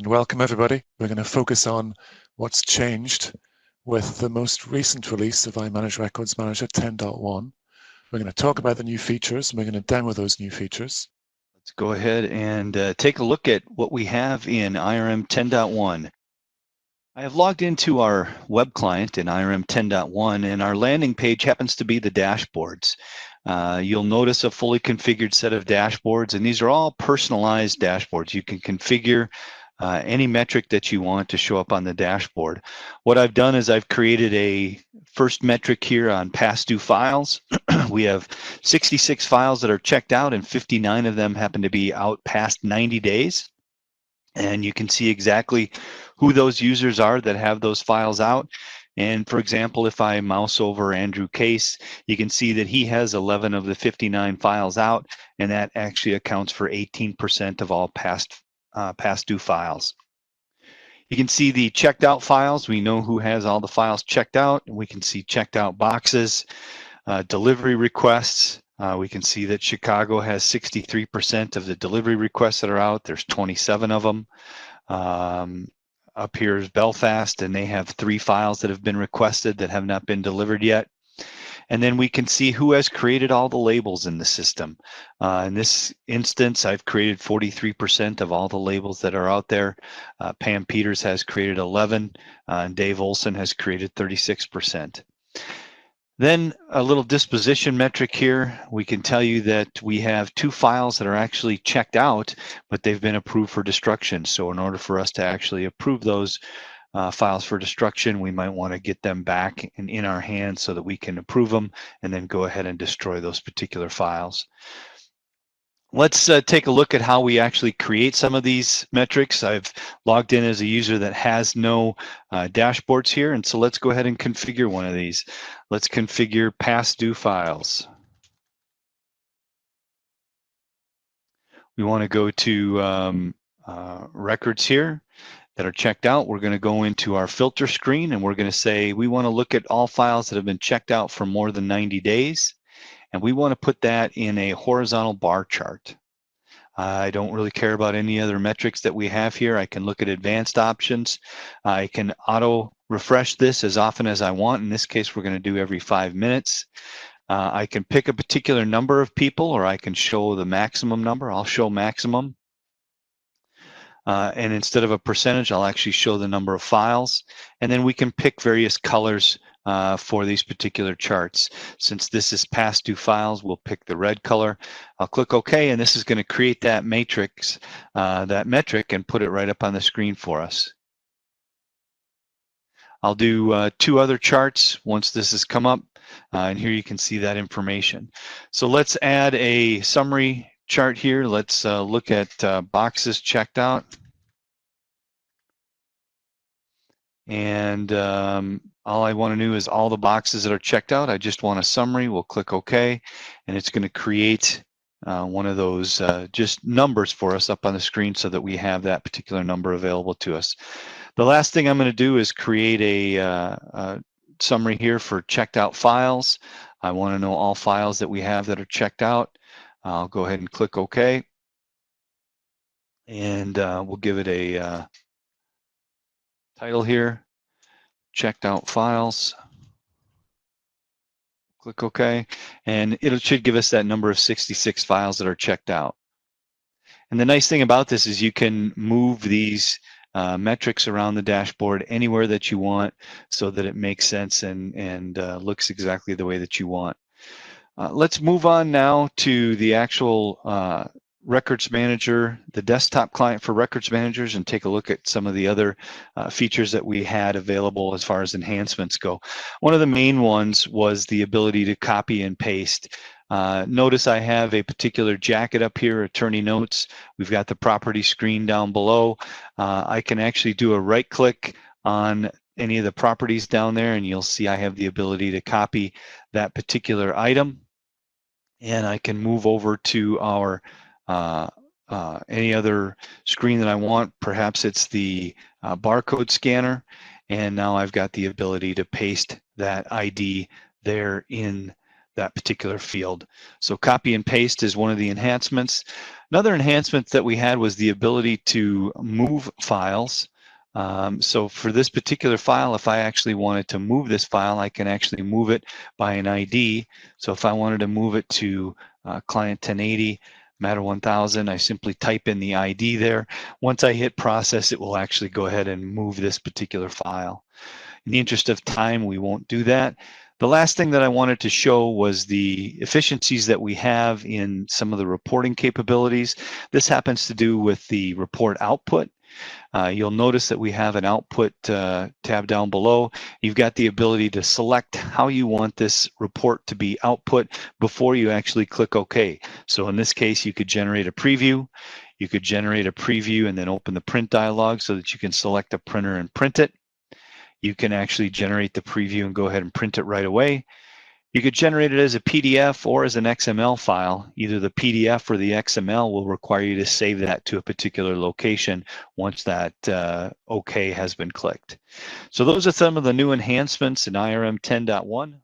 Welcome everybody. We're going to focus on what's changed with the most recent release of iManage Records Manager 10.1. We're going to talk about the new features and we're going to demo those new features. Let's go ahead and take a look at what we have in IRM 10.1. I have logged into our web client in IRM 10.1 and our landing page happens to be the dashboards. You'll notice a fully configured set of dashboards, and these are all personalized dashboards. You can configure any metric that you want to show up on the dashboard. What I've done is I've created a first metric here on past due files. We have 66 files that are checked out, and 59 of them happen to be out past 90 days. And you can see exactly who those users are that have those files out. And for example, if I mouse over Andrew Case, you can see that he has 11 of the 59 files out, and that actually accounts for 18% of all past due files. You can see the checked out files. We know who has all the files checked out. We can see checked out boxes, delivery requests. We can see that Chicago has 63% of the delivery requests that are out. There's 27 of them. Up here is Belfast, and they have 3 files that have been requested that have not been delivered yet. And then we can see who has created all the labels in the system. In this instance, I've created 43% of all the labels that are out there. Pam Peters has created 11, and Dave Olson has created 36%. Then a little disposition metric here. We can tell you that we have 2 files that are actually checked out, but they've been approved for destruction. So in order for us to actually approve those files for destruction, we might want to get them back in our hands so that we can approve them and then go ahead and destroy those particular files. Let's take a look at how we actually create some of these metrics. I've logged in as a user that has no dashboards here, and so let's go ahead and configure one of these. Let's configure past due files. We want to go to records here that are checked out. We're going to go into our filter screen, and we're going to say we want to look at all files that have been checked out for more than 90 days. And we want to put that in a horizontal bar chart. I don't really care about any other metrics that we have here. I can look at advanced options. I can auto refresh this as often as I want. In this case, we're going to do every 5 minutes. I can pick a particular number of people, or I can show the maximum number. I'll show maximum. And instead of a percentage, I'll actually show the number of files. And then we can pick various colors for these particular charts. Since this is past due files, we'll pick the red color. I'll click OK, and this is going to create that matrix, that metric, and put it right up on the screen for us. I'll do 2 other charts once this has come up, and here you can see that information. So let's add a summary chart here. Let's look at boxes checked out. And all I want to do is all the boxes that are checked out. I just want a summary. We'll click OK, and it's going to create one of those just numbers for us up on the screen so that we have that particular number available to us. The last thing I'm going to do is create a summary here for checked out files. I want to know all files that we have that are checked out. I'll go ahead and click OK, and we'll give it a title here, checked out files. Click OK, and it should give us that number of 66 files that are checked out. And the nice thing about this is you can move these metrics around the dashboard anywhere that you want so that it makes sense and looks exactly the way that you want. Let's move on now to the actual Records Manager, the desktop client for Records Managers, and take a look at some of the other features that we had available as far as enhancements go. One of the main ones was the ability to copy and paste. Notice I have a particular jacket up here, attorney notes. We've got the property screen down below. I can actually do a right click on any of the properties down there, and you'll see I have the ability to copy that particular item. And I can move over to our any other screen that I want. Perhaps it's the barcode scanner, and now I've got the ability to paste that ID there in that particular field. So copy and paste is one of the enhancements. Another enhancement that we had was the ability to move files. So for this particular file, if I actually wanted to move this file, I can actually move it by an ID. So if I wanted to move it to client 1080, Matter 1000, I simply type in the ID there. Once I hit process, it will actually go ahead and move this particular file. In the interest of time, we won't do that. The last thing that I wanted to show was the efficiencies that we have in some of the reporting capabilities. This happens to do with the report output. You'll notice that we have an output tab down below. You've got the ability to select how you want this report to be output before you actually click OK. So in this case, you could generate a preview. You could generate a preview and then open the print dialog so that you can select a printer and print it. You can actually generate the preview and go ahead and print it right away. You could generate it as a PDF or as an XML file. Either the PDF or the XML will require you to save that to a particular location once that OK has been clicked. So those are some of the new enhancements in IRM 10.1.